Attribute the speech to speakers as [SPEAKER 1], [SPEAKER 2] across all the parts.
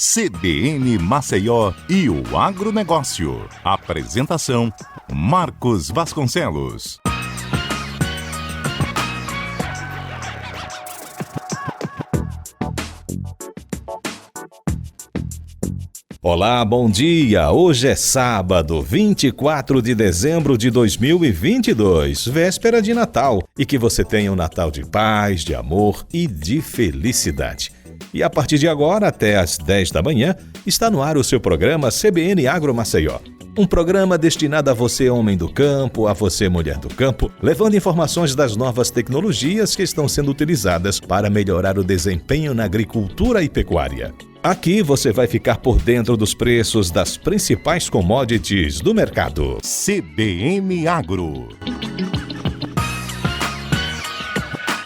[SPEAKER 1] CBN Maceió e o agronegócio. Apresentação: Marcos Vasconcelos.
[SPEAKER 2] Olá, bom dia! Hoje é sábado, 24 de dezembro de 2022, véspera de Natal. E que você tenha um Natal de paz, de amor e de felicidade. E a partir de agora, até às 10 da manhã, está no ar o seu programa CBN Agro Maceió. Um programa destinado a você, homem do campo, a você, mulher do campo, levando informações das novas tecnologias que estão sendo utilizadas para melhorar o desempenho na agricultura e pecuária. Aqui você vai ficar por dentro dos preços das principais commodities do mercado.
[SPEAKER 1] CBN Agro.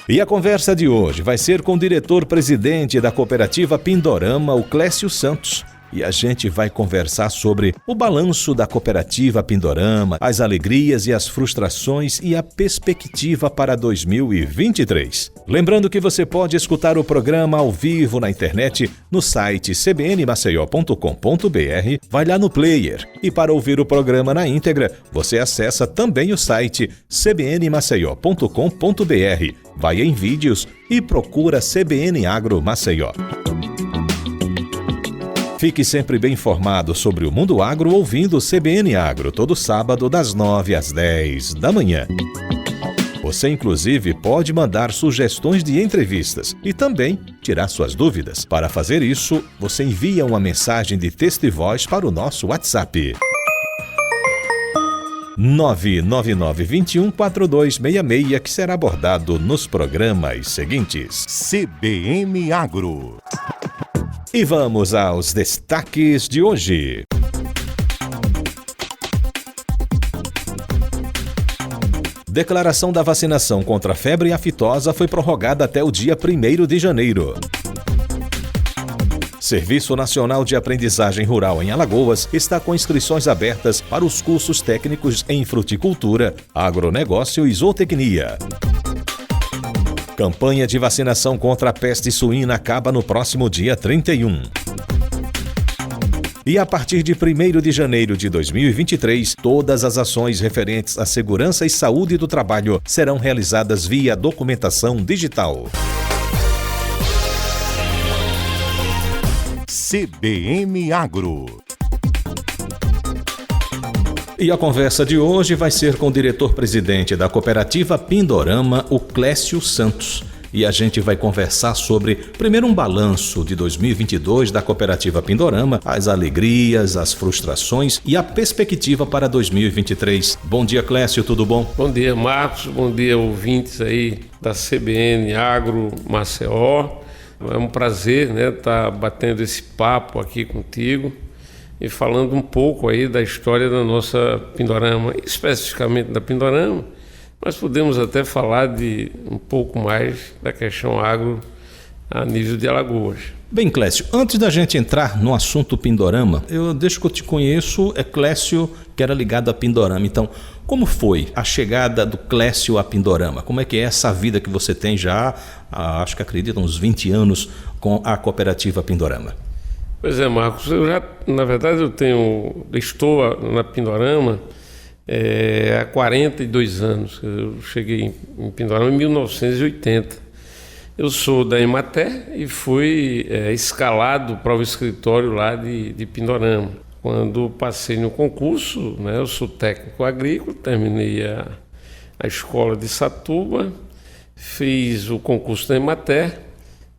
[SPEAKER 2] E a conversa de hoje vai ser com o diretor-presidente da cooperativa Pindorama, o Clécio Santos. E a gente vai conversar sobre o balanço da cooperativa Pindorama, as alegrias e as frustrações e a perspectiva para 2023. Lembrando que você pode escutar o programa ao vivo na internet no site cbnmaceió.com.br, vai lá no player. E para ouvir o programa na íntegra, você acessa também o site cbnmaceió.com.br, vai em vídeos e procura CBN Agro Maceió. Fique sempre bem informado sobre o mundo agro ouvindo o CBN Agro todo sábado das 9 às 10 da manhã. Você inclusive pode mandar sugestões de entrevistas e também tirar suas dúvidas. Para fazer isso, você envia uma mensagem de texto e voz para o nosso WhatsApp. 999214266, que será abordado nos programas seguintes.
[SPEAKER 1] CBN Agro.
[SPEAKER 2] E vamos aos destaques de hoje. Declaração da vacinação contra a febre aftosa foi prorrogada até o dia 1º de janeiro. Serviço Nacional de Aprendizagem Rural em Alagoas está com inscrições abertas para os cursos técnicos em fruticultura, agronegócio e zootecnia. Campanha de vacinação contra a peste suína acaba no próximo dia 31. E a partir de 1º de janeiro de 2023, todas as ações referentes à segurança e saúde do trabalho serão realizadas via documentação digital.
[SPEAKER 1] CBN Agro.
[SPEAKER 2] E a conversa de hoje vai ser com o diretor-presidente da cooperativa Pindorama, o Clécio Santos. E a gente vai conversar sobre, primeiro, um balanço de 2022 da cooperativa Pindorama, as alegrias, as frustrações e a perspectiva para 2023. Bom dia, Clécio, tudo bom?
[SPEAKER 3] Bom dia, Marcos. Bom dia, ouvintes aí da CBN Agro Maceió. É um prazer, estar batendo esse papo aqui contigo e falando um pouco aí da história da nossa Pindorama, especificamente da Pindorama, mas podemos até falar de um pouco mais da questão agro a nível de Alagoas.
[SPEAKER 2] Bem, Clécio, antes da gente entrar no assunto Pindorama, desde que eu te conheço, é Clécio que era ligado a Pindorama. Então, como foi a chegada do Clécio a Pindorama? Como é que é essa vida que você tem já, acho que acredito, uns 20 anos com a cooperativa Pindorama?
[SPEAKER 3] Pois é, Marcos, na verdade estou na Pindorama há 42 anos. Eu cheguei em Pindorama em 1980. Eu sou da Emater e fui escalado para o escritório lá de Pindorama. Quando passei no concurso, eu sou técnico agrícola, terminei a escola de Satuba, fiz o concurso da Emater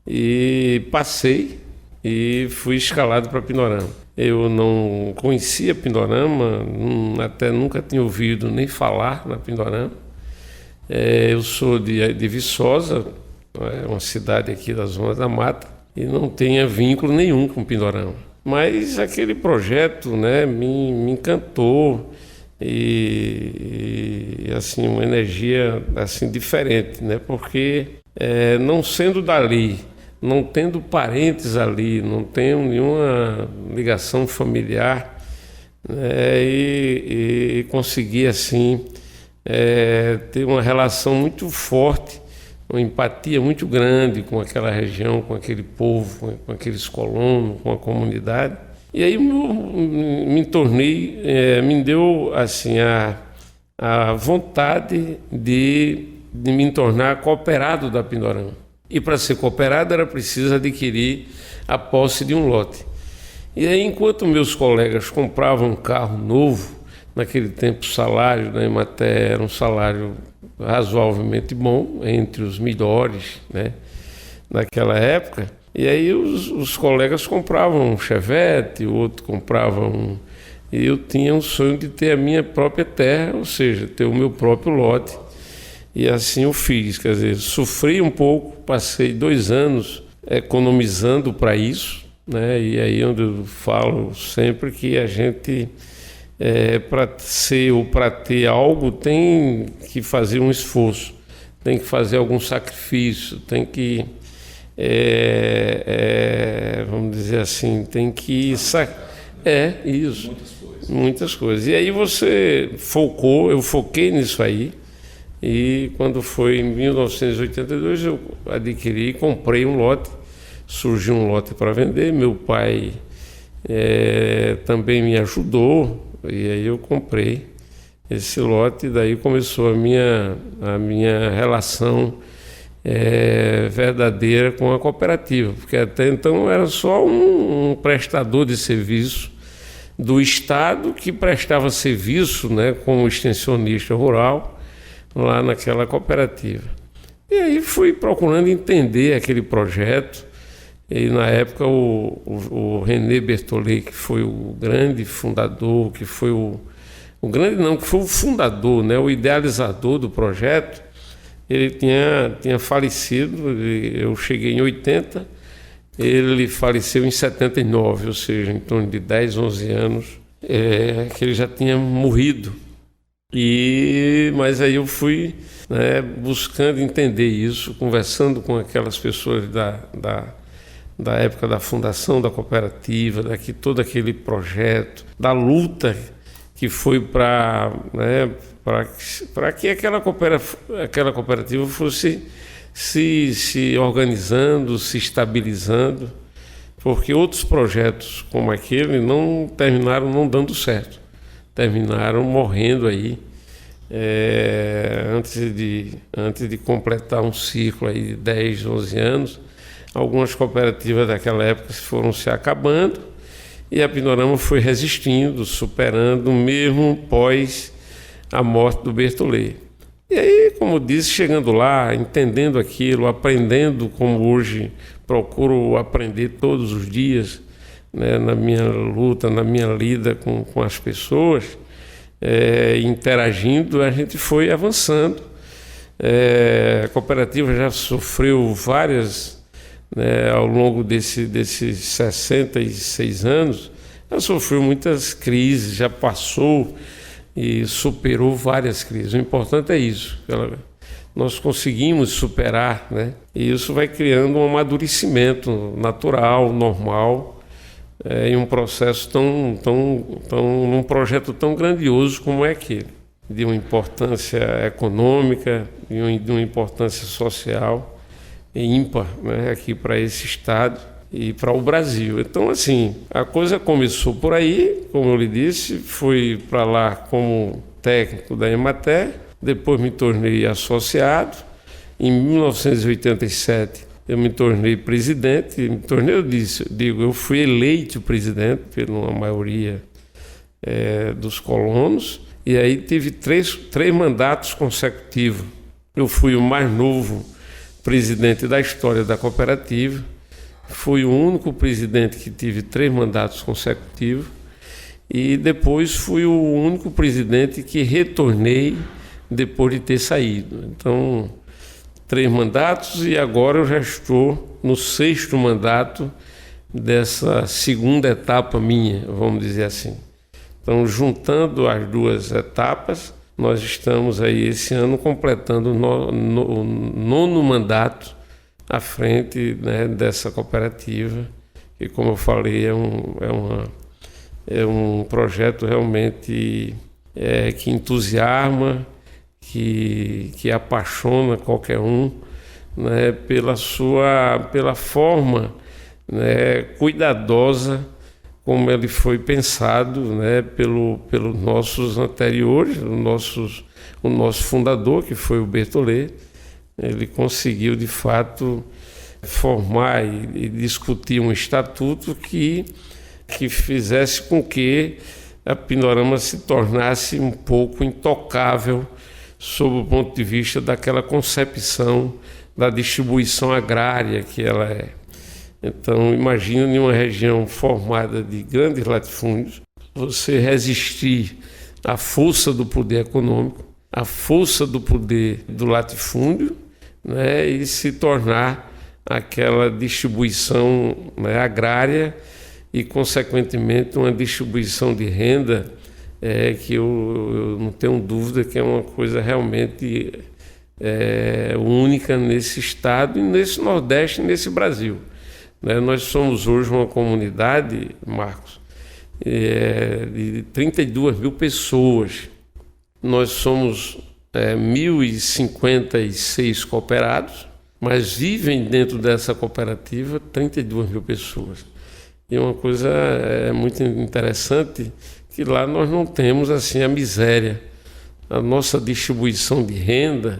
[SPEAKER 3] e passei e fui escalado para Pindorama. Eu não conhecia Pindorama, até nunca tinha ouvido nem falar na Pindorama. Eu sou de Viçosa, uma cidade aqui da Zona da Mata, e não tinha vínculo nenhum com Pindorama. Mas aquele projeto me encantou e assim, uma energia assim, diferente, porque não sendo dali, não tendo parentes ali, não tenho nenhuma ligação familiar, e consegui assim ter uma relação muito forte uma empatia muito grande com aquela região, com aquele povo, com aqueles colonos, com a comunidade. E aí me tornei, me deu assim a vontade de me tornar cooperado da Pindorama. E para ser cooperado era preciso adquirir a posse de um lote. E aí, enquanto meus colegas compravam um carro novo, naquele tempo o salário da Emater era um salário razoavelmente bom, entre os melhores, né, naquela época. E aí os colegas compravam um Chevette, o outro comprava um... E eu tinha um sonho de ter a minha própria terra, ou seja, ter o meu próprio lote. E assim eu fiz, quer dizer, sofri um pouco, passei 2 anos economizando para isso, né? E aí onde eu falo sempre que a gente, para ser ou para ter algo, tem que fazer um esforço, tem que fazer algum sacrifício, tem que, vamos dizer assim, tem que... isso, muitas coisas. E aí você focou, eu foquei nisso aí, e quando foi em 1982 eu adquiri e comprei um lote, surgiu um lote para vender, meu pai também me ajudou, e aí eu comprei esse lote, e daí começou a minha relação verdadeira com a cooperativa, porque até então eu era só um prestador de serviço do Estado que prestava serviço, né, como extensionista rural, lá naquela cooperativa. E aí fui procurando entender aquele projeto, e na época o René Bertollet, que foi o grande fundador, que foi que foi o fundador, né, o idealizador do projeto, ele tinha falecido, eu cheguei em 80, ele faleceu em 79, ou seja, em torno de 10, 11 anos, que ele já tinha morrido. Mas aí eu fui, né, buscando entender isso, conversando com aquelas pessoas da época da fundação da cooperativa, todo aquele projeto, da luta que foi para que aquela cooperativa fosse se organizando, se estabilizando, porque outros projetos como aquele terminaram não dando certo. Terminaram morrendo aí, antes de completar um ciclo aí de 10, 11 anos. Algumas cooperativas daquela época foram se acabando e a Pindorama foi resistindo, superando, mesmo pós a morte do Bertollet. E aí, como disse, chegando lá, entendendo aquilo, aprendendo como hoje procuro aprender todos os dias, né, na minha luta, na minha lida com as pessoas, interagindo, a gente foi avançando. A cooperativa já sofreu várias, né, ao longo desses 66 anos, já sofreu muitas crises, já passou e superou várias crises. O importante é isso, nós conseguimos superar, né? E isso vai criando um amadurecimento natural, normal, em um processo num projeto tão grandioso como é aquele, de uma importância econômica, de uma importância social ímpar, né, aqui para esse estado e para o Brasil. Então, assim, a coisa começou por aí, como eu lhe disse, fui para lá como técnico da Emater, depois me tornei associado. Em 1987 eu me tornei presidente, eu fui eleito presidente pela maioria dos colonos, e aí tive três mandatos consecutivos. Eu fui o mais novo presidente da história da cooperativa, fui o único presidente que tive 3 mandatos consecutivos, e depois fui o único presidente que retornei depois de ter saído. Então, 3 mandatos, e agora eu já estou no 6º mandato dessa segunda etapa minha, vamos dizer assim. Então, juntando as 2 etapas, nós estamos aí esse ano completando o 9º mandato à frente, né, dessa cooperativa, que, como eu falei, é um projeto realmente que entusiasma, que apaixona qualquer um, né, pela forma, né, cuidadosa como ele foi pensado, né, pelos nossos anteriores, o nosso fundador, que foi o Berthollet. Ele conseguiu, de fato, formar e discutir um estatuto que fizesse com que a Pindorama se tornasse um pouco intocável sob o ponto de vista daquela concepção da distribuição agrária que ela é. Então, imagina em uma região formada de grandes latifúndios, você resistir à força do poder econômico, à força do poder do latifúndio, né, e se tornar aquela distribuição, né, agrária e, consequentemente, uma distribuição de renda que eu não tenho dúvida que é uma coisa realmente única nesse estado e nesse Nordeste e nesse Brasil. Né? Nós somos hoje uma comunidade, Marcos, de 32 mil pessoas. Nós somos 1.056 cooperados, mas vivem dentro dessa cooperativa 32 mil pessoas. E uma coisa muito interessante, que lá nós não temos assim a miséria. A nossa distribuição de renda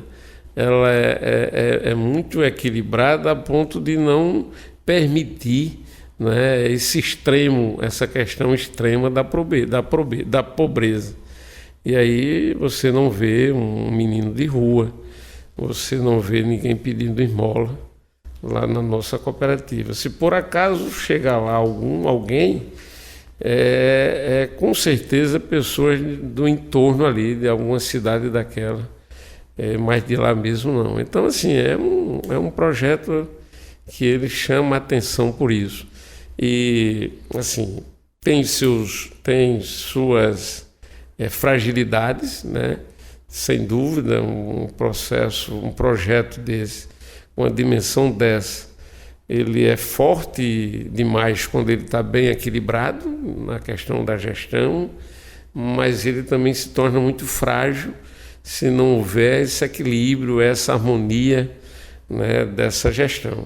[SPEAKER 3] ela é muito equilibrada a ponto de não permitir, né, esse extremo, essa questão extrema da pobreza. E aí você não vê um menino de rua, você não vê ninguém pedindo esmola lá na nossa cooperativa. Se por acaso chegar lá alguém, com certeza pessoas do entorno ali, de alguma cidade daquela, mas de lá mesmo não. Então, assim, é um projeto que ele chama a atenção por isso. E, assim, tem suas fragilidades, né? Sem dúvida, um projeto desse, uma dimensão dessa, ele é forte demais quando ele está bem equilibrado na questão da gestão, mas ele também se torna muito frágil se não houver esse equilíbrio, essa harmonia, né, dessa gestão.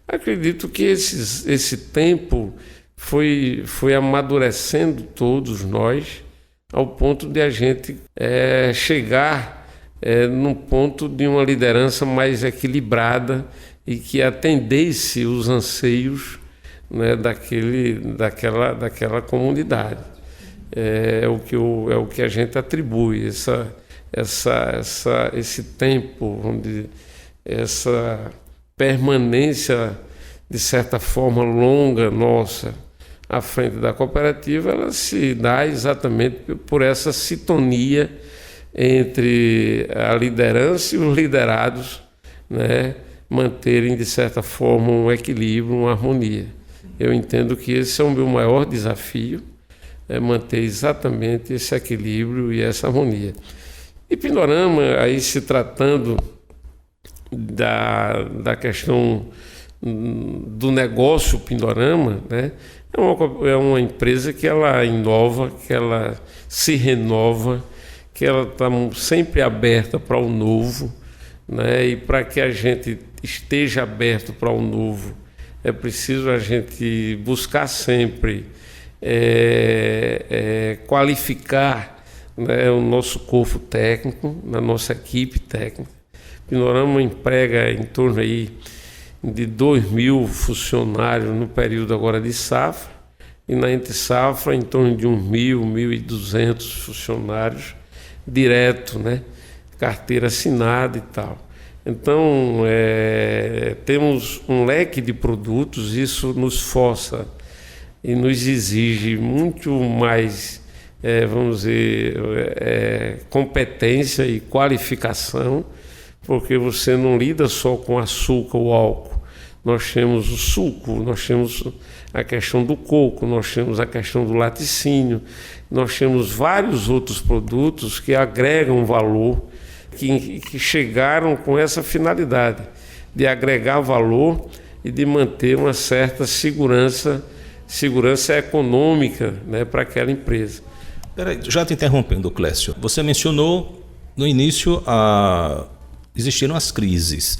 [SPEAKER 3] Acredito que esse tempo foi amadurecendo todos nós ao ponto de a gente chegar num ponto de uma liderança mais equilibrada e que atendesse os anseios, né, daquela comunidade. É o que a gente atribui, esse tempo, essa permanência, de certa forma, longa nossa à frente da cooperativa, ela se dá exatamente por essa sintonia entre a liderança e os liderados, né, manterem, de certa forma, um equilíbrio, uma harmonia. Eu entendo que esse é o meu maior desafio, manter exatamente esse equilíbrio e essa harmonia. E Pindorama, aí se tratando da questão do negócio Pindorama, né, é uma empresa que ela inova, que ela se renova, que ela está sempre aberta para o novo, né, e para que a gente esteja aberto para o novo, é preciso a gente buscar sempre qualificar, né, o nosso corpo técnico, a nossa equipe técnica. Pindorama emprega em torno aí de 2.000 funcionários no período agora de safra, e na entre-safra em torno de 1.200 funcionários direto, né, carteira assinada e tal. Então, temos um leque de produtos, isso nos força e nos exige muito mais, vamos dizer, competência e qualificação, porque você não lida só com açúcar ou álcool. Nós temos o suco, nós temos a questão do coco, nós temos a questão do laticínio, nós temos vários outros produtos que agregam valor, que chegaram com essa finalidade de agregar valor e de manter uma certa segurança econômica, né, para aquela empresa.
[SPEAKER 2] Peraí, já te interrompendo, Clécio, você mencionou no início existiram as crises.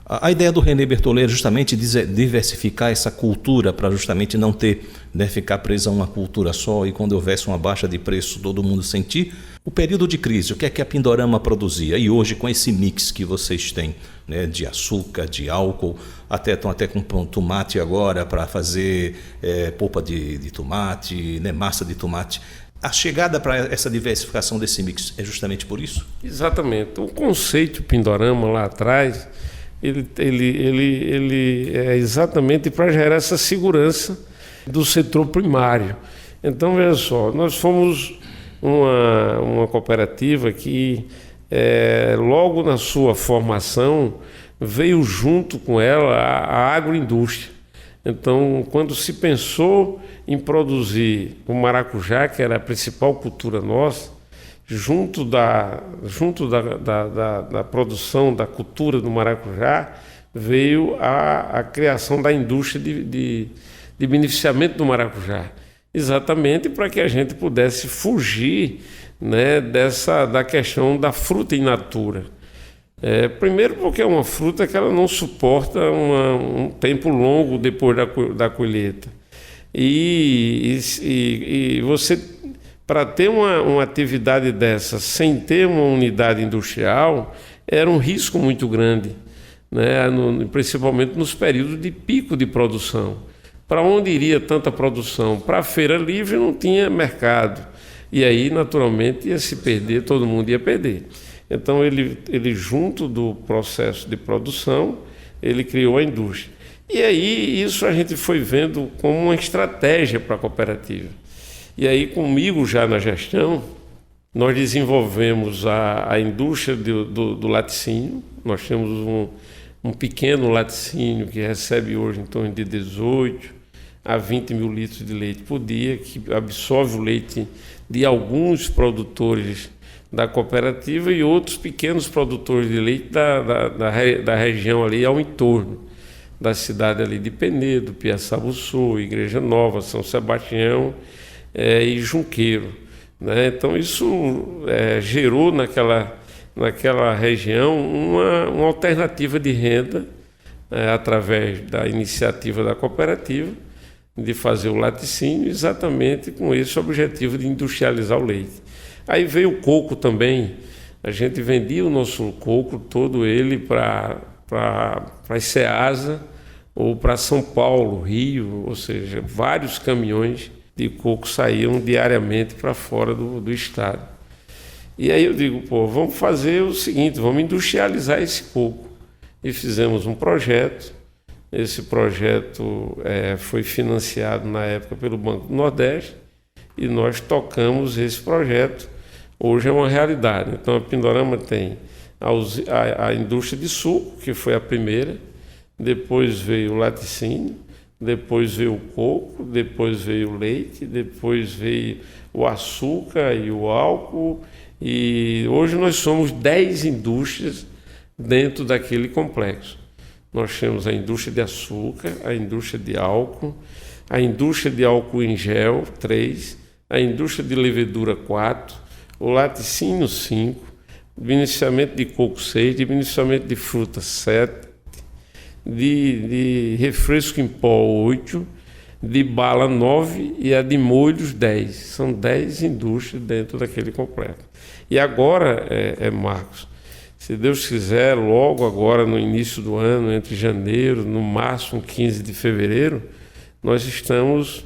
[SPEAKER 2] A ideia do René Bertollet é justamente diversificar essa cultura para justamente não ter, ficar preso a uma cultura só e quando houvesse uma baixa de preço todo mundo sentir. O período de crise, o que é que a Pindorama produzia? E hoje com esse mix que vocês têm, de açúcar, de álcool, estão até com tomate agora para fazer polpa de tomate, massa de tomate. A chegada para essa diversificação desse mix é justamente por isso?
[SPEAKER 3] Exatamente. O conceito Pindorama lá atrás, ele é exatamente para gerar essa segurança do setor primário. Então, veja só, nós fomos uma cooperativa que, logo na sua formação, veio junto com ela a agroindústria. Então, quando se pensou em produzir o maracujá, que era a principal cultura nossa, junto da produção da cultura do maracujá, veio a criação da indústria de beneficiamento do maracujá. Exatamente para que a gente pudesse fugir, da questão da fruta in natura. Primeiro porque é uma fruta que ela não suporta um tempo longo depois da colheita. E você, para ter uma atividade dessa sem ter uma unidade industrial, era um risco muito grande, principalmente nos períodos de pico de produção. Para onde iria tanta produção? Para a feira livre não tinha mercado. E aí, naturalmente, ia se perder, todo mundo ia perder. Então, ele junto do processo de produção, ele criou a indústria. E aí, isso a gente foi vendo como uma estratégia para a cooperativa. E aí, comigo já na gestão, nós desenvolvemos a indústria do laticínio. Nós temos um pequeno laticínio que recebe hoje em torno de 18 a 20 mil litros de leite por dia, que absorve o leite de alguns produtores da cooperativa e outros pequenos produtores de leite da região ali ao entorno da cidade ali de Penedo, Piaçabuçu, Igreja Nova, São Sebastião e Junqueiro. Então isso gerou naquela região uma alternativa de renda através da iniciativa da cooperativa de fazer o laticínio exatamente com esse objetivo de industrializar o leite. Aí veio o coco também, a gente vendia o nosso coco todo ele para a Ceasa ou para São Paulo, Rio, ou seja, vários caminhões de coco saíam diariamente para fora do estado. E aí eu digo, vamos fazer o seguinte, vamos industrializar esse coco. E fizemos um projeto. Esse projeto foi financiado na época pelo Banco do Nordeste e nós tocamos esse projeto. Hoje é uma realidade. Então a Pindorama tem a indústria de suco, que foi a primeira, depois veio o laticínio, depois veio o coco, depois veio o leite, depois veio o açúcar e o álcool. E hoje nós somos 10 indústrias dentro daquele complexo. Nós temos a indústria de açúcar, a indústria de álcool, a indústria de álcool em gel, 3, a indústria de levedura, 4, o laticínio, 5, beneficiamento de coco, 6, de beneficiamento de fruta, 7, de refresco em pó, 8, de bala, 9 e a de molhos, 10. São 10 indústrias dentro daquele complexo. E agora, Marcos, se Deus quiser, logo agora no início do ano, entre janeiro, no máximo 15 de fevereiro, nós estamos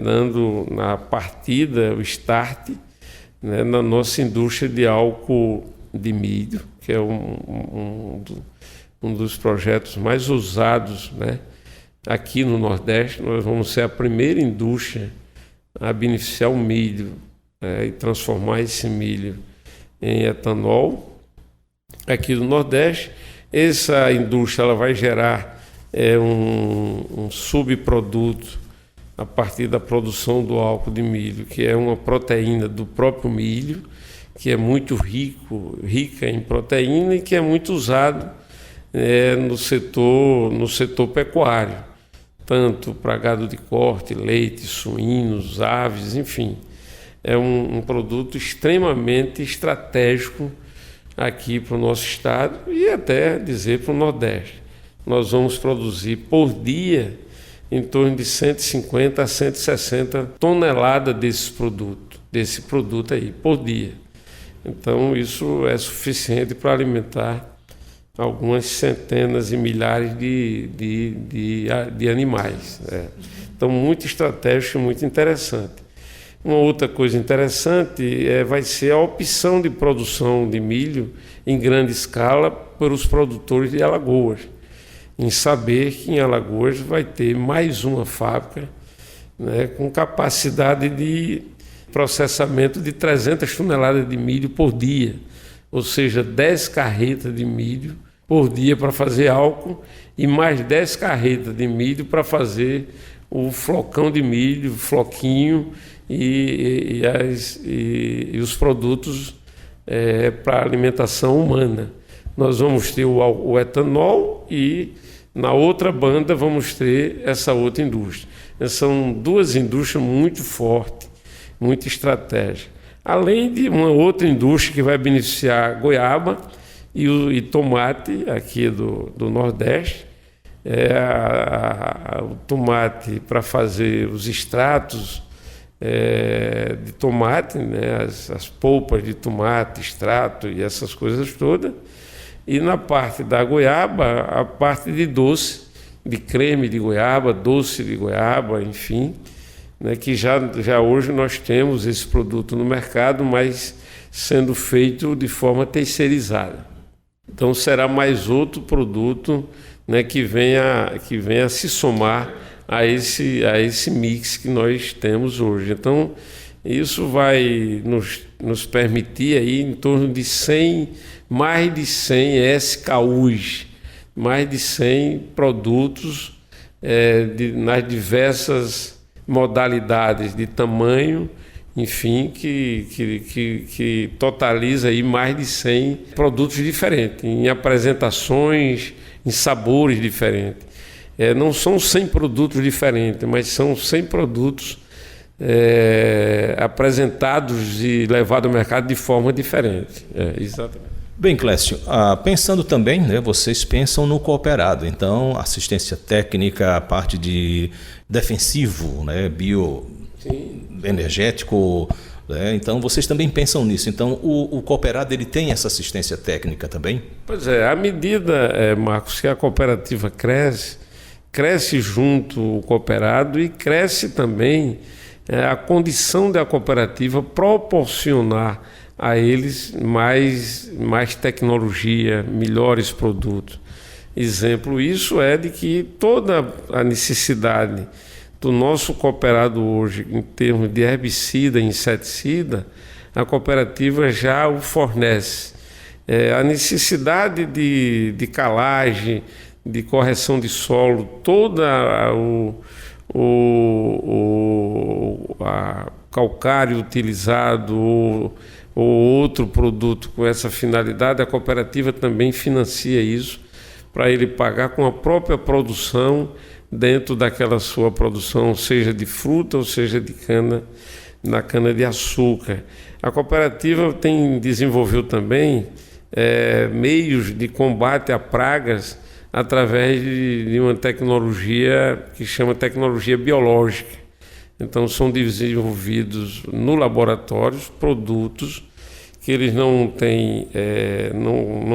[SPEAKER 3] dando na partida, o start, na nossa indústria de álcool de milho, que é um dos projetos mais usados, aqui no Nordeste. Nós vamos ser a primeira indústria a beneficiar o milho e transformar esse milho em etanol aqui no Nordeste. Essa indústria ela vai gerar um subproduto a partir da produção do álcool de milho, que é uma proteína do próprio milho, que é muito rica em proteína e que é muito usado no setor pecuário, tanto para gado de corte, leite, suínos, aves, enfim. É um produto extremamente estratégico aqui para o nosso estado e até dizer para o Nordeste. Nós vamos produzir por dia em torno de 150 a 160 toneladas desse produto aí, por dia. Então isso é suficiente para alimentar algumas centenas e milhares de animais. Então, muito estratégico e muito interessante. Uma outra coisa interessante vai ser a opção de produção de milho em grande escala para os produtores de Alagoas, em saber que em Alagoas vai ter mais uma fábrica, né, com capacidade de processamento de 300 toneladas de milho por dia, ou seja, 10 carretas de milho por dia para fazer álcool e mais 10 carretas de milho para fazer o flocão de milho, floquinho e os produtos para alimentação humana. Nós vamos ter o etanol e na outra banda vamos ter essa outra indústria. São duas indústrias muito fortes, muito estratégicas. Além de uma outra indústria que vai beneficiar goiaba e tomate aqui do Nordeste. O tomate para fazer os extratos de tomate, né, as polpas de tomate, extrato e essas coisas todas. E na parte da goiaba, a parte de doce, de creme de goiaba, doce de goiaba, enfim, né, que já hoje nós temos esse produto no mercado, mas sendo feito de forma terceirizada. Então será mais outro produto, né, que venha se somar a esse mix que nós temos hoje. Então isso vai nos permitir aí em torno de mais de 100 SKUs, mais de 100 produtos nas diversas modalidades de tamanho, enfim, que totaliza aí mais de 100 produtos diferentes, em apresentações, em sabores diferentes. Não são 100 produtos diferentes, mas são 100 produtos apresentados e levados ao mercado de forma diferente. Exatamente.
[SPEAKER 2] Bem, Clécio, pensando também, né, vocês pensam no cooperado, então assistência técnica, a parte de defensivo, né, bioenergético, né, então vocês também pensam nisso. Então o cooperado ele tem essa assistência técnica também?
[SPEAKER 3] Pois à medida, Marcos, que a cooperativa cresce junto o cooperado e cresce também a condição da cooperativa proporcionar a eles mais tecnologia, melhores produtos. Exemplo, isso é de que toda a necessidade do nosso cooperado hoje, em termos de herbicida e inseticida, a cooperativa já o fornece. A necessidade de calagem, de correção de solo, toda a calcário utilizado ou outro produto com essa finalidade, a cooperativa também financia isso para ele pagar com a própria produção dentro daquela sua produção, seja de fruta ou seja de na cana de açúcar. A cooperativa desenvolveu também meios de combate a pragas através de uma tecnologia que chama tecnologia biológica. Então são desenvolvidos no laboratório produtos que eles não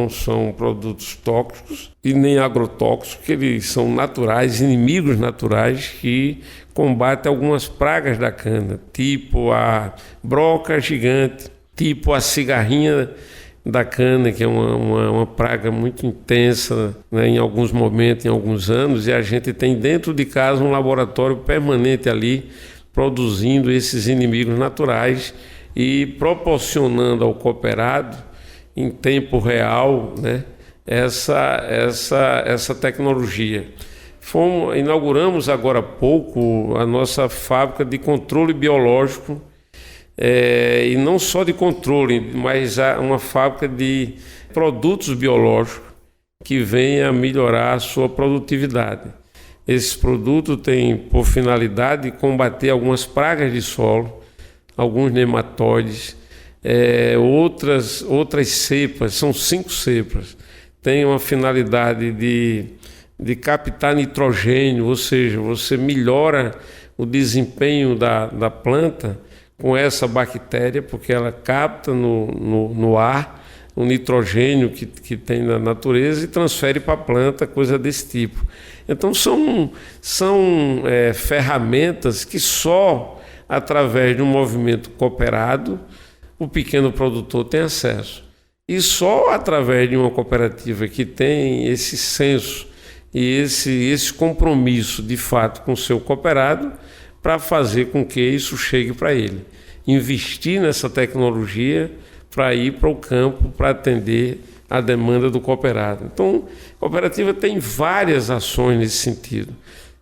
[SPEAKER 3] são produtos tóxicos e nem agrotóxicos, que eles são naturais, inimigos naturais que combatem algumas pragas da cana, tipo a broca gigante, tipo a cigarrinha da cana, que é uma praga muito intensa, né, em alguns momentos, em alguns anos, e a gente tem dentro de casa um laboratório permanente ali, produzindo esses inimigos naturais e proporcionando ao cooperado, em tempo real, né, essa tecnologia. Inauguramos agora há pouco a nossa fábrica de controle biológico, e não só de controle, mas uma fábrica de produtos biológicos que venha a melhorar a sua produtividade. Esses produtos têm por finalidade combater algumas pragas de solo, alguns nematóides, outras cepas, são 5 cepas, têm uma finalidade de captar nitrogênio, ou seja, você melhora o desempenho da planta com essa bactéria, porque ela capta no ar o nitrogênio que tem na natureza e transfere para a planta, coisa desse tipo. Então são ferramentas que só através de um movimento cooperado o pequeno produtor tem acesso. E só através de uma cooperativa que tem esse senso e esse compromisso de fato com o seu cooperado para fazer com que isso chegue para ele. Investir nessa tecnologia para ir para o campo para atender a demanda do cooperado. Então, a cooperativa tem várias ações nesse sentido,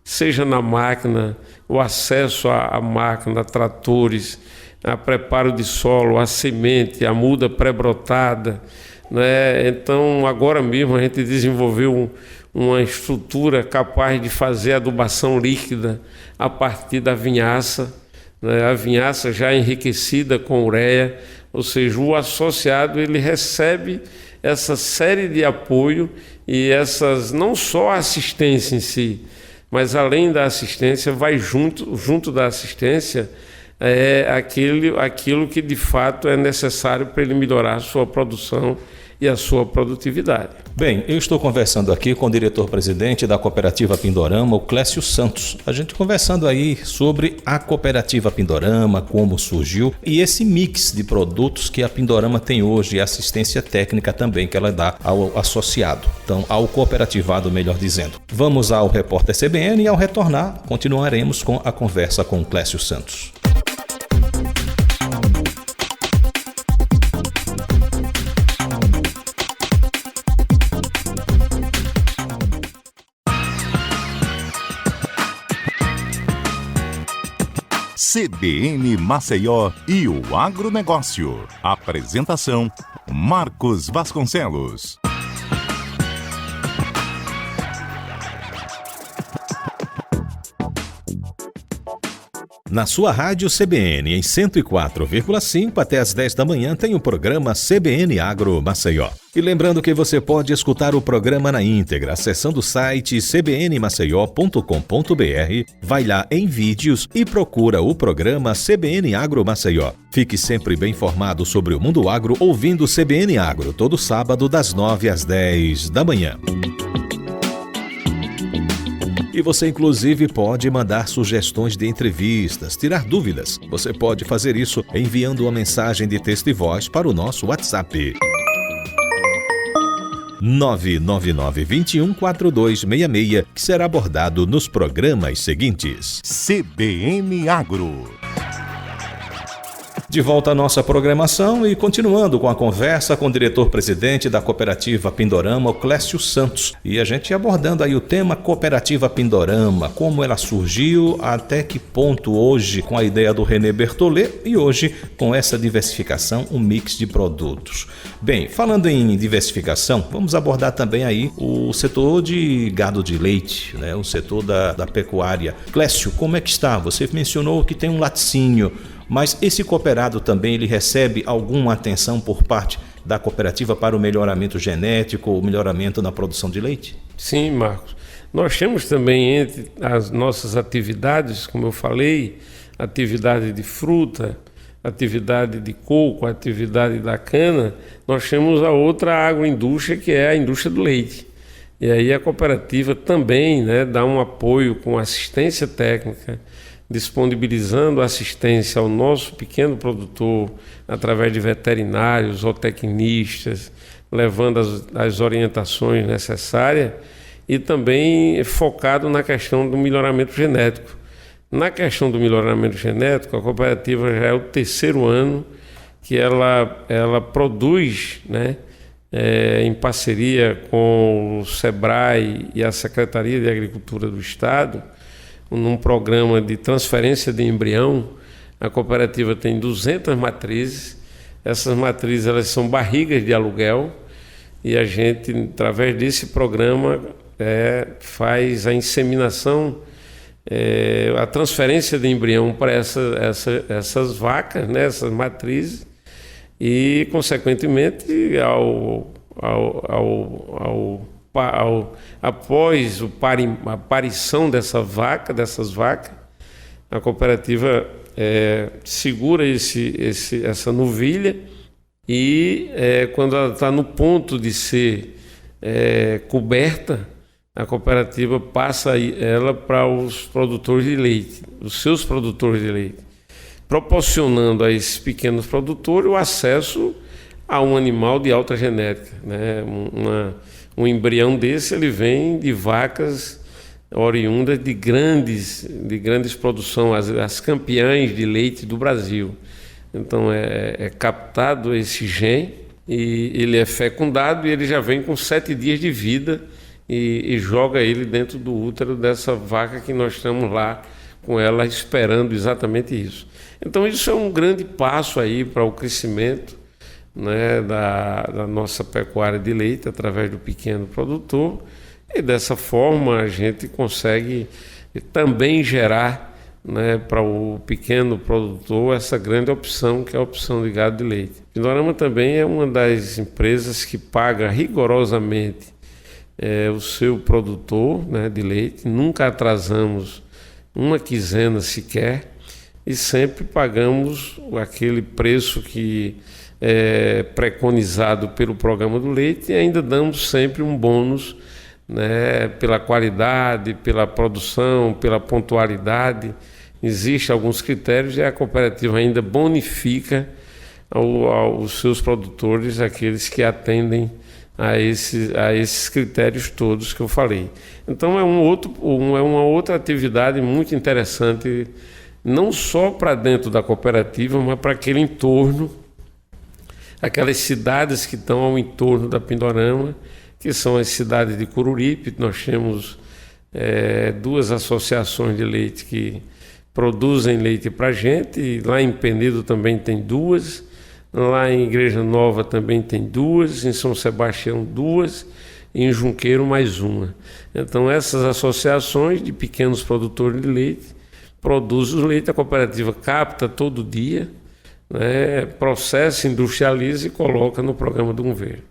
[SPEAKER 3] seja na máquina, o acesso à máquina, a tratores, a preparo de solo, a semente, a muda pré-brotada, né? Então, agora mesmo a gente desenvolveu uma estrutura capaz de fazer adubação líquida a partir da vinhaça, né? A vinhaça já enriquecida com ureia, ou seja, o associado ele recebe essa série de apoio e essas, não só a assistência em si, mas além da assistência, vai junto da assistência aquilo que de fato é necessário para ele melhorar a sua produção e a sua produtividade.
[SPEAKER 2] Bem, eu estou conversando aqui com o diretor-presidente da Cooperativa Pindorama, o Clécio Santos. A gente conversando aí sobre a Cooperativa Pindorama, como surgiu e esse mix de produtos que a Pindorama tem hoje e a assistência técnica também que ela dá ao associado, então ao cooperativado, melhor dizendo. Vamos ao Repórter CBN e ao retornar continuaremos com a conversa com o Clécio Santos.
[SPEAKER 1] CBN Maceió e o agronegócio. Apresentação: Marcos Vasconcelos.
[SPEAKER 2] Na sua rádio CBN em 104,5 até às 10 da manhã tem o programa CBN Agro Maceió. E lembrando que você pode escutar o programa na íntegra acessando o site cbnmaceió.com.br, vai lá em vídeos e procura o programa CBN Agro Maceió. Fique sempre bem informado sobre o mundo agro ouvindo CBN Agro todo sábado das 9 às 10 da manhã. E você inclusive pode mandar sugestões de entrevistas, tirar dúvidas. Você pode fazer isso enviando uma mensagem de texto e voz para o nosso WhatsApp. 999-21-4266, que será abordado nos programas seguintes.
[SPEAKER 1] CBN Agro.
[SPEAKER 2] De volta à nossa programação e continuando com a conversa com o diretor-presidente da Cooperativa Pindorama, o Clécio Santos. E a gente abordando aí o tema Cooperativa Pindorama, como ela surgiu, até que ponto hoje com a ideia do René Bertollet e hoje com essa diversificação, um mix de produtos. Bem, falando em diversificação, vamos abordar também aí o setor de gado de leite, né? O setor da pecuária. Clécio, como é que está? Você mencionou que tem um laticínio, mas esse cooperado também ele recebe alguma atenção por parte da cooperativa para o melhoramento genético, o melhoramento na produção de leite?
[SPEAKER 3] Sim, Marcos. Nós temos também entre as nossas atividades, como eu falei, atividade de fruta, atividade de coco, atividade da cana, nós temos a outra agroindústria que é a indústria do leite. E aí a cooperativa também, né, dá um apoio com assistência técnica, disponibilizando assistência ao nosso pequeno produtor através de veterinários, zootecnistas, levando as orientações necessárias e também focado na questão do melhoramento genético. Na questão do melhoramento genético, a cooperativa já é o 3º ano que ela produz, né, em parceria com o SEBRAE e a Secretaria de Agricultura do Estado, num programa de transferência de embrião. A cooperativa tem 200 matrizes. Essas matrizes elas são barrigas de aluguel e a gente, através desse programa, faz a inseminação, a transferência de embrião para essas vacas, né, essas matrizes, e, consequentemente, após a aparição dessas vacas, a cooperativa segura essa novilha e quando ela está no ponto de ser coberta, a cooperativa passa ela para os produtores de leite, os seus produtores de leite, proporcionando a esses pequenos produtores o acesso a um animal de alta genética, né? Um embrião desse ele vem de vacas oriundas de grandes produção, as campeãs de leite do Brasil. Então é captado esse gene e ele é fecundado e ele já vem com 7 dias de vida e joga ele dentro do útero dessa vaca que nós estamos lá com ela esperando exatamente isso. Então isso é um grande passo aí para o crescimento, né, da nossa pecuária de leite através do pequeno produtor, e dessa forma a gente consegue também gerar, né, para o pequeno produtor essa grande opção que é a opção de gado de leite. Pindorama também é uma das empresas que paga rigorosamente o seu produtor, né, de leite. Nunca atrasamos uma quinzena sequer e sempre pagamos aquele preço que preconizado pelo programa do leite, e ainda damos sempre um bônus, né, pela qualidade, pela produção, pela pontualidade. Existem alguns critérios e a cooperativa ainda bonifica aos seus produtores, aqueles que atendem a esses critérios todos que eu falei. Então é uma outra atividade muito interessante, não só para dentro da cooperativa, mas para aquele entorno, aquelas cidades que estão ao entorno da Pindorama, que são as cidades de Coruripe. Nós temos 2 associações de leite que produzem leite para a gente. Lá em Penedo também tem 2, lá em Igreja Nova também tem 2, em São Sebastião 2 e em Junqueiro mais 1. Então essas associações de pequenos produtores de leite produzem o leite, a cooperativa capta todo dia, né, processa, industrializa e coloca no programa do governo.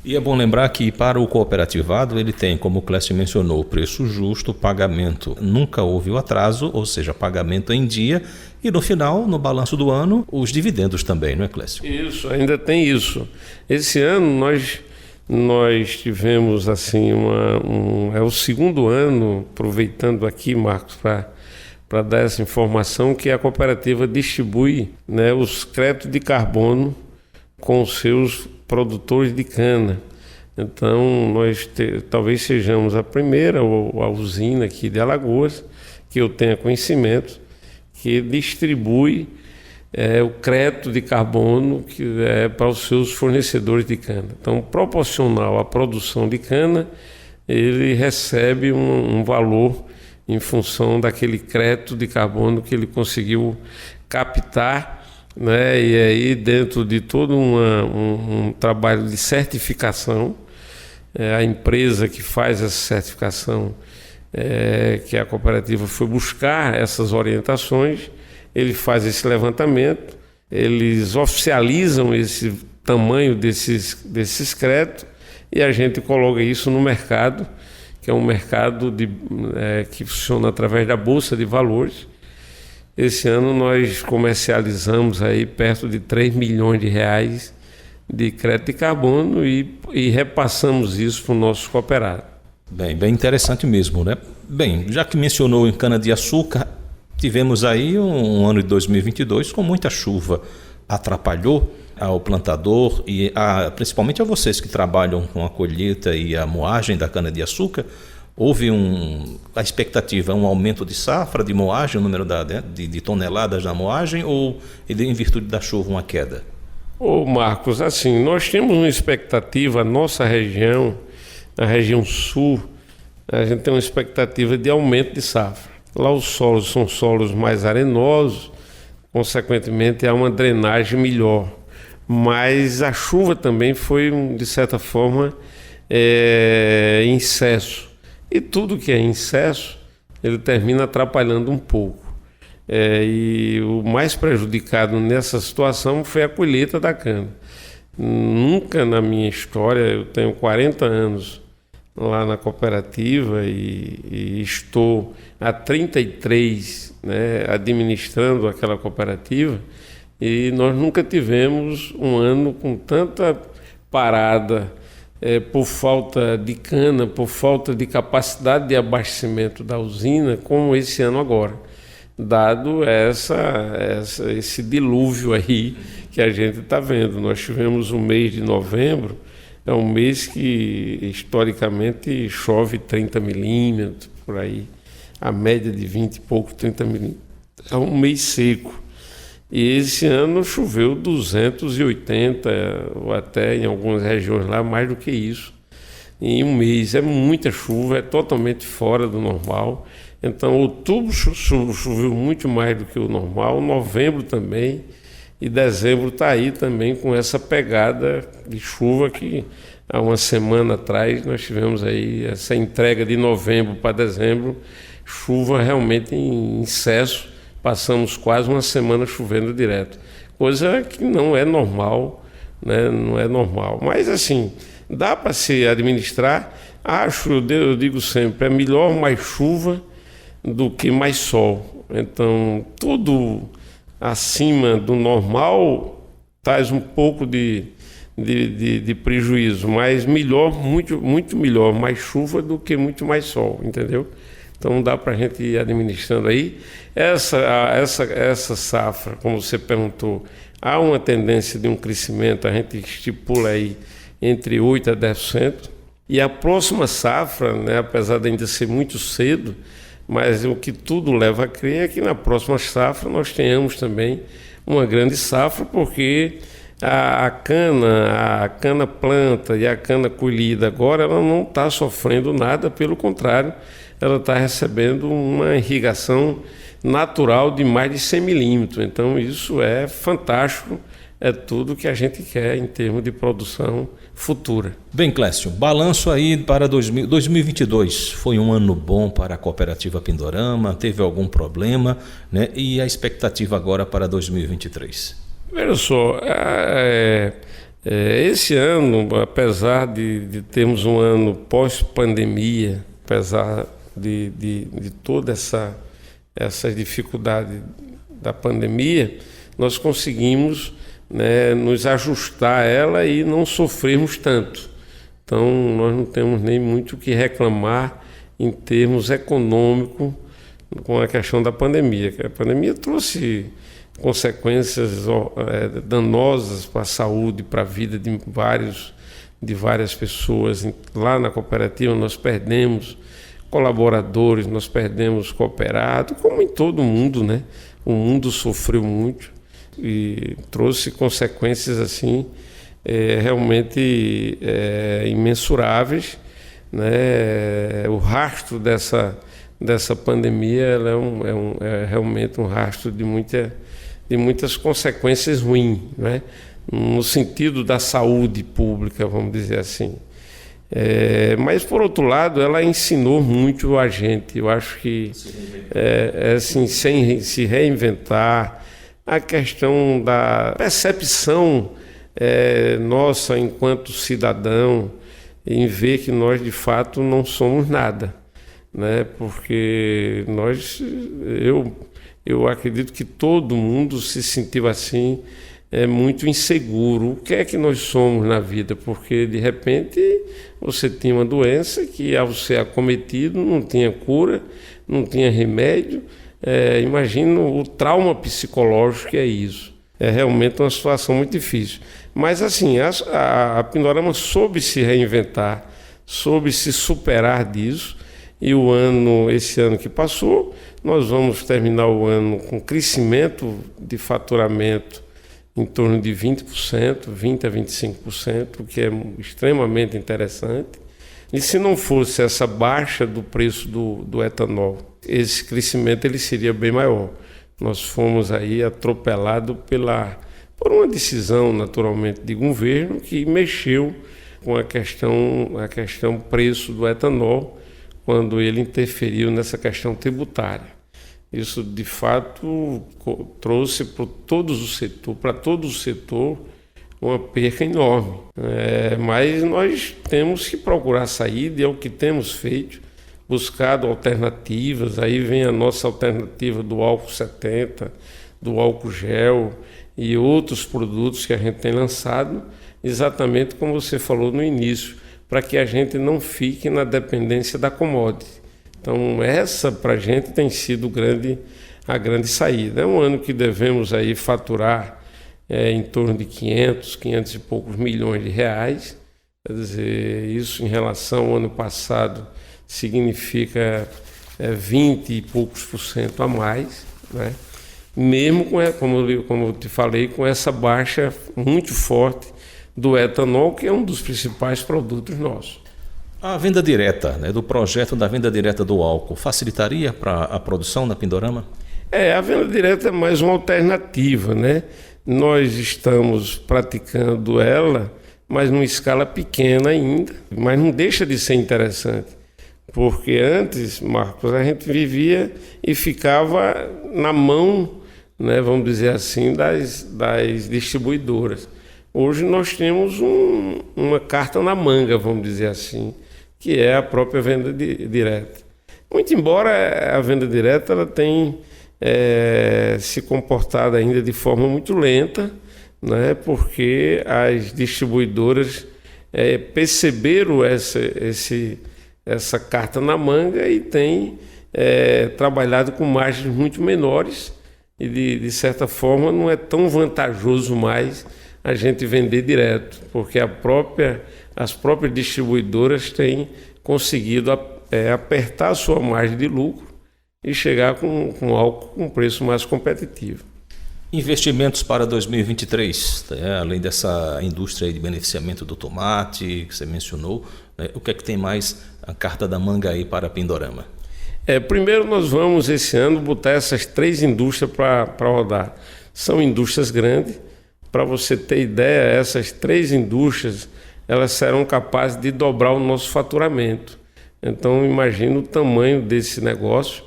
[SPEAKER 2] E é bom lembrar que para o cooperativado ele tem, como o Clécio mencionou, preço justo, pagamento nunca houve o atraso, ou seja, pagamento em dia, e no final, no balanço do ano, os dividendos também, não é, Clécio?
[SPEAKER 3] Isso, ainda tem isso. Esse ano nós tivemos assim é o segundo ano, aproveitando aqui, Marcos, para dar essa informação, que a cooperativa distribui, né, os créditos de carbono com os seus produtores de cana. Então nós talvez sejamos a primeira ou a usina aqui de Alagoas, que eu tenha conhecimento, que distribui o crédito de carbono que para os seus fornecedores de cana. Então, proporcional à produção de cana, ele recebe um valor em função daquele crédito de carbono que ele conseguiu captar, né? E aí, dentro de todo um trabalho de certificação, a empresa que faz essa certificação, que a cooperativa foi buscar essas orientações, ele faz esse levantamento, eles oficializam esse tamanho desses créditos e a gente coloca isso no mercado, que é um mercado que funciona através da Bolsa de Valores. Esse ano nós comercializamos aí perto de 3 milhões de reais de crédito de carbono e repassamos isso para o nosso cooperado.
[SPEAKER 2] Bem interessante mesmo, né? Bem, já que mencionou em cana-de-açúcar, tivemos aí um ano de 2022 com muita chuva. Atrapalhou ao plantador e principalmente a vocês que trabalham com a colheita e a moagem da cana-de-açúcar? Houve a expectativa, um aumento de safra, de moagem, o número de toneladas da moagem, ou em virtude da chuva uma queda?
[SPEAKER 3] Marcos, assim, nós temos uma expectativa, a nossa região, a região sul, a gente tem uma expectativa de aumento de safra. Lá os solos são solos mais arenosos, consequentemente há uma drenagem melhor. Mas a chuva também foi, de certa forma, em excesso. E tudo que é em excesso, ele termina atrapalhando um pouco. E o mais prejudicado nessa situação foi a colheita da cana. Nunca na minha história, eu tenho 40 anos lá na cooperativa e estou há 33, né, administrando aquela cooperativa, e nós nunca tivemos um ano com tanta parada por falta de cana, por falta de capacidade de abastecimento da usina, como esse ano agora, dado esse dilúvio aí que a gente está vendo. Nós tivemos o mês de novembro, é um mês que historicamente chove 30 milímetros, por aí, a média de 20 e pouco, 30 milímetros. É um mês seco. E esse ano choveu 280, ou até em algumas regiões lá, mais do que isso. Em um mês é muita chuva, é totalmente fora do normal. Então, outubro choveu muito mais do que o normal, novembro também, e dezembro está aí também com essa pegada de chuva que há uma semana atrás nós tivemos aí essa entrega de novembro para dezembro, chuva realmente em excesso, passamos quase uma semana chovendo direto, coisa que não é normal, né? Não é normal, mas assim, dá para se administrar. Eu digo sempre, é melhor mais chuva do que mais sol. Então, tudo acima do normal traz um pouco de prejuízo, mas melhor, muito melhor, mais chuva do que muito mais sol, entendeu? Então dá para a gente ir administrando aí. Essa safra, como você perguntou, há uma tendência de um crescimento, a gente estipula aí entre 8% a 10%. E a próxima safra, né, apesar de ainda ser muito cedo, mas o que tudo leva a crer é que na próxima safra nós tenhamos também uma grande safra, porque a cana planta e a cana colhida agora, ela não está sofrendo nada, pelo contrário, ela está recebendo uma irrigação natural de mais de 100 milímetros. Então isso é fantástico, é tudo que a gente quer em termos de produção futura.
[SPEAKER 2] Bem, Clécio, balanço aí para 2022. Foi um ano bom para a Cooperativa Pindorama? Teve algum problema, né? E a expectativa agora para 2023?
[SPEAKER 3] Veja só, esse ano, apesar de termos um ano pós-pandemia, apesar de toda essa dificuldade da pandemia, nós conseguimos, né, nos ajustar a ela e não sofrermos tanto. Então, nós não temos nem muito o que reclamar em termos econômicos com a questão da pandemia. A pandemia trouxe consequências danosas para a saúde, para a vida de várias pessoas. Lá na cooperativa nós perdemos colaboradores, nós perdemos cooperados, como em todo mundo, né? O mundo sofreu muito e trouxe consequências assim realmente imensuráveis, né? O rastro dessa pandemia ela é realmente um rastro de muitas consequências ruins, né? No sentido da saúde pública, vamos dizer assim. Mas, por outro lado, ela ensinou muito a gente. Eu acho que, assim, sem se reinventar, a questão da percepção nossa enquanto cidadão, em ver que nós, de fato, não somos nada, né? Porque eu acredito que todo mundo se sentiu assim, muito inseguro. O que é que nós somos na vida? Porque, de repente, você tinha uma doença que, ao ser acometido, não tinha cura, não tinha remédio. Imagina o trauma psicológico que é isso. É realmente uma situação muito difícil. Mas, assim, a Pindorama soube se reinventar, soube se superar disso. E esse ano que passou, nós vamos terminar o ano com crescimento de faturamento em torno de 20%, 20% a 25%, o que é extremamente interessante. E se não fosse essa baixa do preço do etanol, esse crescimento ele seria bem maior. Nós fomos aí atropelados por uma decisão, naturalmente, de governo que mexeu com a questão preço do etanol, quando ele interferiu nessa questão tributária. Isso, de fato, trouxe para todo o setor, uma perca enorme. Mas nós temos que procurar saída, e é o que temos feito, buscado alternativas. Aí vem a nossa alternativa do álcool 70, do álcool gel e outros produtos que a gente tem lançado, exatamente como você falou no início, para que a gente não fique na dependência da commodity. Então, essa para a gente tem sido a grande saída. É um ano que devemos aí faturar em torno de 500 e poucos milhões de reais. Quer dizer, isso em relação ao ano passado significa 20 e poucos % a mais, né? Mesmo como eu te falei, com essa baixa muito forte do etanol, que é um dos principais produtos nossos.
[SPEAKER 2] A venda direta, né, do projeto da venda direta do álcool, facilitaria para a produção da Pindorama?
[SPEAKER 3] A venda direta é mais uma alternativa, né? Nós estamos praticando ela, mas numa escala pequena ainda, mas não deixa de ser interessante. Porque antes, Marcos, a gente vivia e ficava na mão, né, vamos dizer assim, das distribuidoras. Hoje nós temos uma carta na manga, vamos dizer assim, que é a própria venda direta. Muito embora a venda direta ela tem se comportado ainda de forma muito lenta, né, porque as distribuidoras perceberam essa carta na manga e têm trabalhado com margens muito menores e, de certa forma, não é tão vantajoso mais a gente vender direto, porque as próprias distribuidoras têm conseguido apertar a sua margem de lucro e chegar com álcool com preço mais competitivo.
[SPEAKER 2] Investimentos para 2023, além dessa indústria de beneficiamento do tomate que você mencionou, né, o que é que tem mais a carta da manga aí para a Pindorama?
[SPEAKER 3] Primeiro nós vamos esse ano botar essas 3 indústrias para rodar. São indústrias grandes. Para você ter ideia, essas 3 indústrias elas serão capazes de dobrar o nosso faturamento. Então imagina o tamanho desse negócio.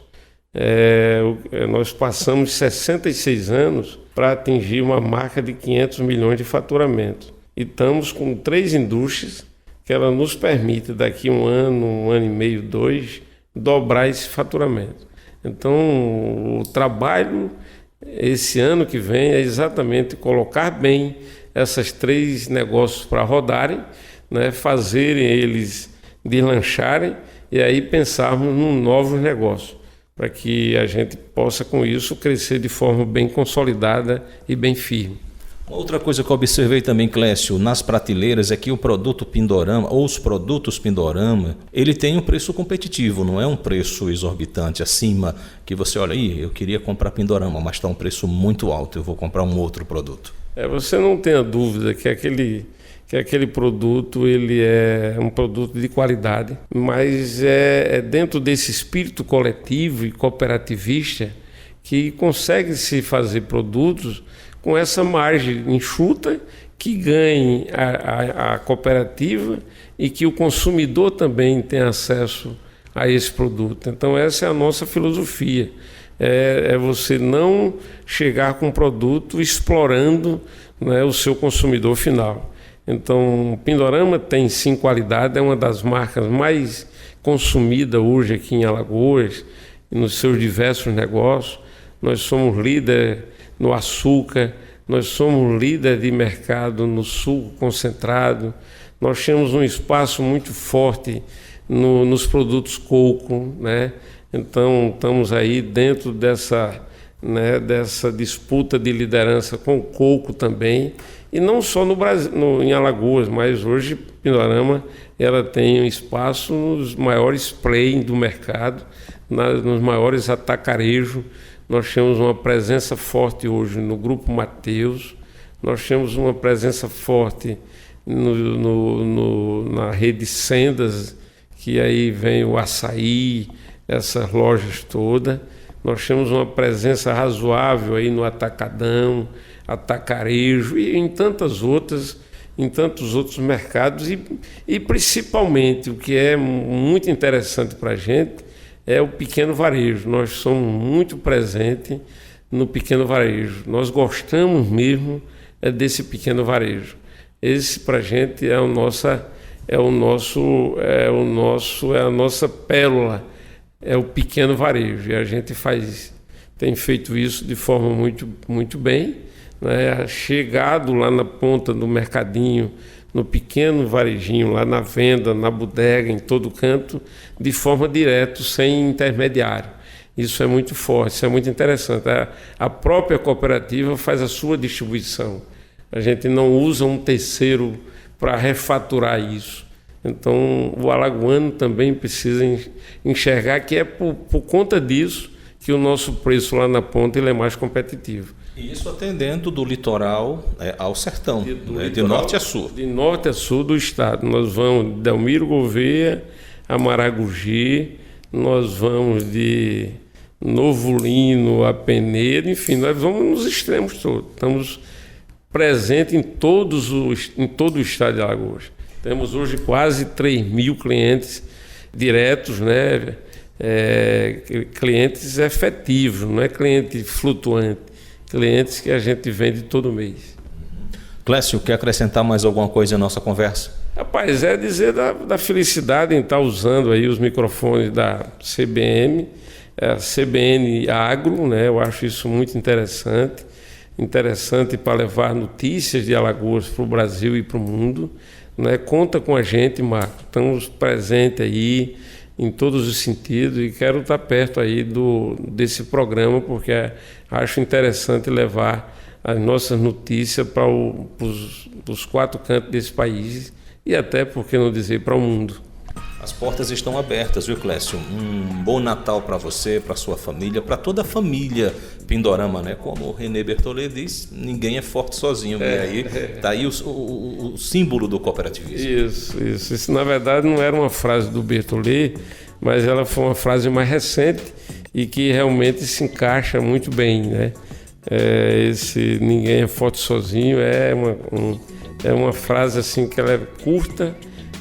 [SPEAKER 3] Nós passamos 66 anos para atingir uma marca de 500 milhões de faturamento. E estamos com 3 indústrias que ela nos permite daqui um ano e meio, 2, dobrar esse faturamento. Então o trabalho esse ano que vem é exatamente colocar bem essas 3 negócios para rodarem, né, fazerem eles deslancharem e aí pensarmos num novo negócio, para que a gente possa com isso crescer de forma bem consolidada e bem firme.
[SPEAKER 2] Outra coisa que eu observei também, Clécio, nas prateleiras é que o produto Pindorama, ou os produtos Pindorama, ele tem um preço competitivo, não é um preço exorbitante acima, que você olha, eu queria comprar Pindorama, mas está um preço muito alto, eu vou comprar um outro produto.
[SPEAKER 3] Você não tenha dúvida que aquele produto ele é um produto de qualidade, mas é dentro desse espírito coletivo e cooperativista que consegue se fazer produtos com essa margem enxuta que ganhe a cooperativa e que o consumidor também tenha acesso a esse produto. Então essa é a nossa filosofia, é você não chegar com um produto explorando, né, o seu consumidor final. Então o Pindorama tem sim qualidade, é uma das marcas mais consumidas hoje aqui em Alagoas e nos seus diversos negócios. Nós somos líder no açúcar, nós somos líder de mercado no suco concentrado, nós temos um espaço muito forte nos produtos coco, né? Então estamos aí dentro dessa disputa de liderança com o coco também, e não só no Brasil, em Alagoas, mas hoje Pindorama ela tem um espaço nos maiores players do mercado, nos maiores atacarejos. Nós temos uma presença forte hoje no Grupo Mateus, nós temos uma presença forte na rede Sendas, que aí vem o açaí, essas lojas todas. Nós temos uma presença razoável aí no Atacadão, Atacarejo e em tantos outros mercados. E principalmente, o que é muito interessante para a gente, é o pequeno varejo. Nós somos muito presentes no pequeno varejo. Nós gostamos mesmo desse pequeno varejo. Esse para a gente é a nossa pérola, é o pequeno varejo. E a gente tem feito isso de forma muito, muito bem, né? Chegado lá na ponta do mercadinho, no pequeno varejinho, lá na venda, na bodega, em todo canto, de forma direta, sem intermediário. Isso é muito forte, isso é muito interessante. A própria cooperativa faz a sua distribuição. A gente não usa um terceiro para refaturar isso. Então, o alagoano também precisa enxergar que é por conta disso que o nosso preço lá na ponta ele é mais competitivo.
[SPEAKER 2] E isso atendendo do litoral ao sertão, de norte a sul.
[SPEAKER 3] De norte a sul do estado. Nós vamos de Delmiro Gouveia a Maragogi, nós vamos de Novo Lino a Penedo, enfim, nós vamos nos extremos todos. Estamos presentes em todo o estado de Alagoas. Temos hoje quase 3.000 clientes diretos, né? Clientes efetivos, não é cliente flutuante, clientes que a gente vende todo mês.
[SPEAKER 2] Clécio, quer acrescentar mais alguma coisa à nossa conversa?
[SPEAKER 3] Rapaz, é dizer da felicidade em estar usando aí os microfones da CBN, a CBN Agro, né? Eu acho isso muito interessante para levar notícias de Alagoas para o Brasil e para o mundo, né? Conta com a gente, Marco, estamos presentes aí em todos os sentidos e quero estar perto aí desse programa, porque acho interessante levar as nossas notícias para os 4 cantos desse país e até, por que não dizer, para o mundo.
[SPEAKER 2] As portas estão abertas, viu, Clécio? Um bom Natal para você, para sua família, para toda a família Pindorama, né? Como o René Bertollet diz, ninguém é forte sozinho. E aí está aí o símbolo do cooperativismo.
[SPEAKER 3] Isso, na verdade, não era uma frase do Bertollet, mas ela foi uma frase mais recente e que realmente se encaixa muito bem, né? Esse ninguém é forte sozinho é uma frase assim que ela é curta,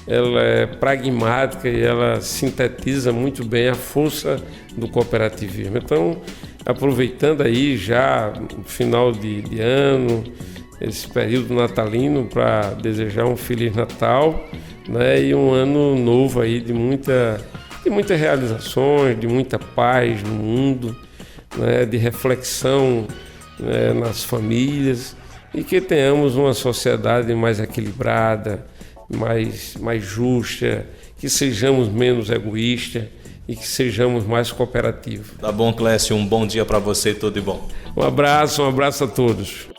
[SPEAKER 3] ela é pragmática e ela sintetiza muito bem a força do cooperativismo. Então, aproveitando aí já o final de ano, esse período natalino, para desejar um Feliz Natal, né, e um ano novo aí de muitas realizações, de muita paz no mundo, né, de reflexão, né, nas famílias, e que tenhamos uma sociedade mais equilibrada, mais justa, que sejamos menos egoístas e que sejamos mais cooperativos.
[SPEAKER 2] Tá bom, Clécio, um bom dia para você e tudo de bom.
[SPEAKER 3] Um abraço a todos.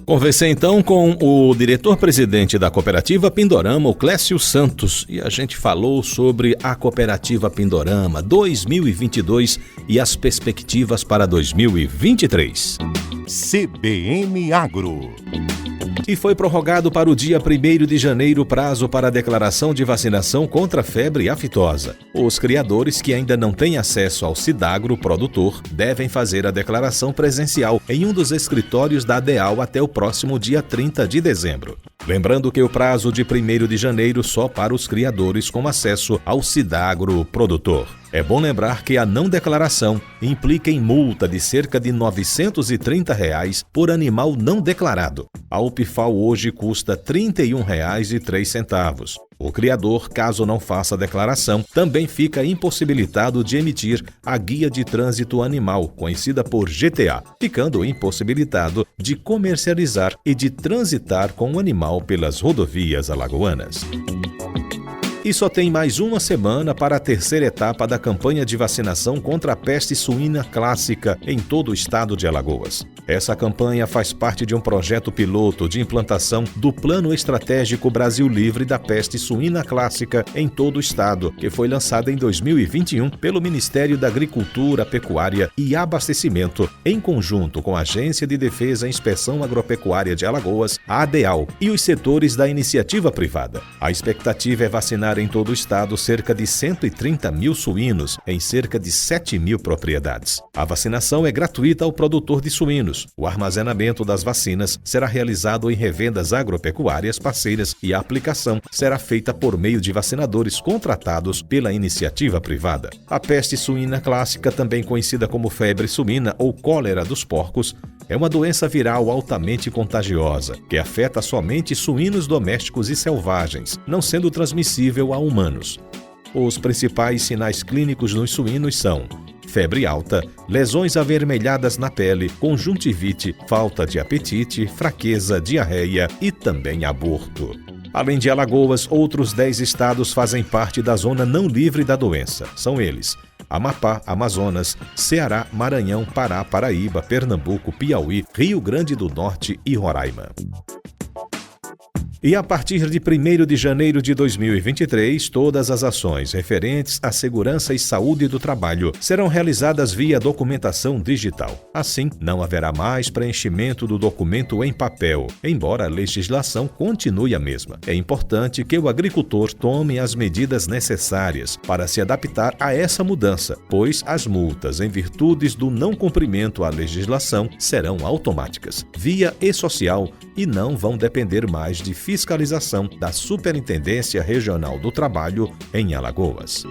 [SPEAKER 2] Conversei então com o diretor-presidente da Cooperativa Pindorama, o Clécio Santos, e a gente falou sobre a Cooperativa Pindorama 2022 e as perspectivas para 2023.
[SPEAKER 1] CBN Agro.
[SPEAKER 2] E foi prorrogado para o dia 1º de janeiro o prazo para a declaração de vacinação contra a febre aftosa. Os criadores que ainda não têm acesso ao Cidagro produtor devem fazer a declaração presencial em um dos escritórios da ADEAL até o próximo dia 30 de dezembro. Lembrando que o prazo de 1º de janeiro só para os criadores com acesso ao Cidagro produtor. É bom lembrar que a não declaração implica em multa de cerca de R$ 930 por animal não declarado. A UPFAL hoje custa R$ 31,03. O criador, caso não faça a declaração, também fica impossibilitado de emitir a Guia de Trânsito Animal, conhecida por GTA, ficando impossibilitado de comercializar e de transitar com o animal pelas rodovias alagoanas. E só tem mais uma semana para a terceira etapa da campanha de vacinação contra a peste suína clássica em todo o estado de Alagoas. Essa campanha faz parte de um projeto piloto de implantação do Plano Estratégico Brasil Livre da Peste Suína Clássica em todo o estado, que foi lançado em 2021 pelo Ministério da Agricultura, Pecuária e Abastecimento, em conjunto com a Agência de Defesa e Inspeção Agropecuária de Alagoas, a ADEAL, e os setores da iniciativa privada. A expectativa é vacinar vacinar em todo o estado cerca de 130 mil suínos em cerca de 7 mil propriedades. A vacinação é gratuita ao produtor de suínos. O armazenamento das vacinas será realizado em revendas agropecuárias parceiras e a aplicação será feita por meio de vacinadores contratados pela iniciativa privada. A peste suína clássica, também conhecida como febre suína ou cólera dos porcos, é uma doença viral altamente contagiosa, que afeta somente suínos domésticos e selvagens, não sendo transmissível a humanos. Os principais sinais clínicos nos suínos são febre alta, lesões avermelhadas na pele, conjuntivite, falta de apetite, fraqueza, diarreia e também aborto. Além de Alagoas, outros 10 estados fazem parte da zona não livre da doença. São eles: Amapá, Amazonas, Ceará, Maranhão, Pará, Paraíba, Pernambuco, Piauí, Rio Grande do Norte e Roraima. E a partir de 1º de janeiro de 2023, todas as ações referentes à segurança e saúde do trabalho serão realizadas via documentação digital. Assim, não haverá mais preenchimento do documento em papel, embora a legislação continue a mesma. É importante que o agricultor tome as medidas necessárias para se adaptar a essa mudança, pois as multas em virtude do não cumprimento à legislação serão automáticas, via e-social, e não vão depender mais de fiscalização da Superintendência Regional do Trabalho em Alagoas.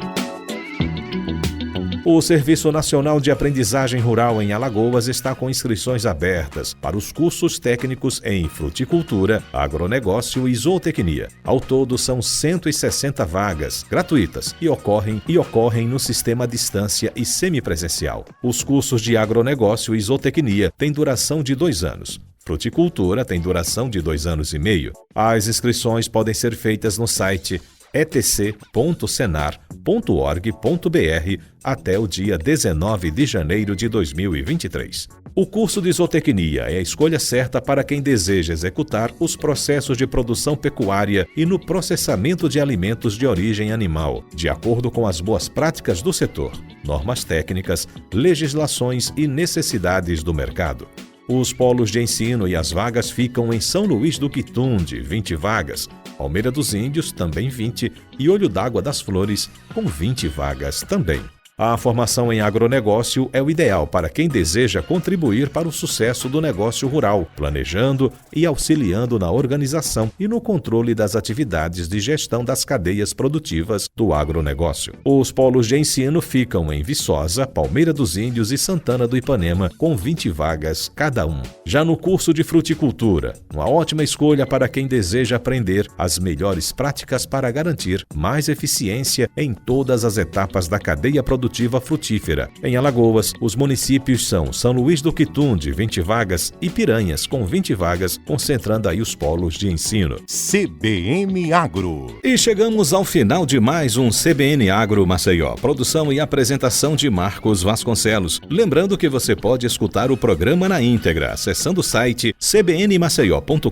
[SPEAKER 2] O Serviço Nacional de Aprendizagem Rural em Alagoas está com inscrições abertas para os cursos técnicos em fruticultura, agronegócio e zootecnia. Ao todo, são 160 vagas gratuitas e ocorrem no sistema à distância e semipresencial. Os cursos de agronegócio e zootecnia têm duração de 2 anos. Fruticultura tem duração de 2 anos e meio. As inscrições podem ser feitas no site etc.senar.org.br até o dia 19 de janeiro de 2023. O curso de zootecnia é a escolha certa para quem deseja executar os processos de produção pecuária e no processamento de alimentos de origem animal, de acordo com as boas práticas do setor, normas técnicas, legislações e necessidades do mercado. Os polos de ensino e as vagas ficam em São Luís do Quitunde, 20 vagas, Palmeira dos Índios, também 20, e Olho d'Água das Flores, com 20 vagas também. A formação em agronegócio é o ideal para quem deseja contribuir para o sucesso do negócio rural, planejando e auxiliando na organização e no controle das atividades de gestão das cadeias produtivas do agronegócio. Os polos de ensino ficam em Viçosa, Palmeira dos Índios e Santana do Ipanema, com 20 vagas cada um. Já no curso de fruticultura, uma ótima escolha para quem deseja aprender as melhores práticas para garantir mais eficiência em todas as etapas da cadeia produtiva frutífera. Em Alagoas, os municípios são São Luís do Quitunde, 20 vagas, e Piranhas, com 20 vagas, concentrando aí os polos de ensino.
[SPEAKER 1] CBN Agro.
[SPEAKER 2] E chegamos ao final de mais um CBN Agro Maceió. Produção e apresentação de Marcos Vasconcelos. Lembrando que você pode escutar o programa na íntegra, acessando o site cbnmaceió.com.br,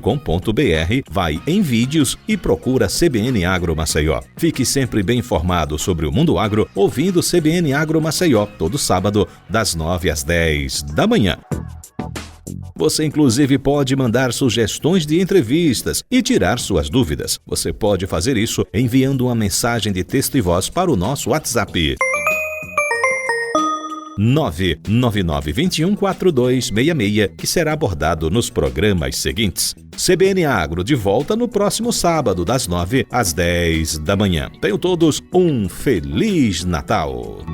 [SPEAKER 2] vai em vídeos e procura CBN Agro Maceió. Fique sempre bem informado sobre o mundo agro, ouvindo CBN Agro Maceió, todo sábado, das 9 às 10 da manhã. Você inclusive pode mandar sugestões de entrevistas e tirar suas dúvidas. Você pode fazer isso enviando uma mensagem de texto e voz para o nosso WhatsApp. 999214266, que será abordado nos programas seguintes. CBN Agro de volta no próximo sábado, das 9 às 10 da manhã. Tenham todos um Feliz Natal!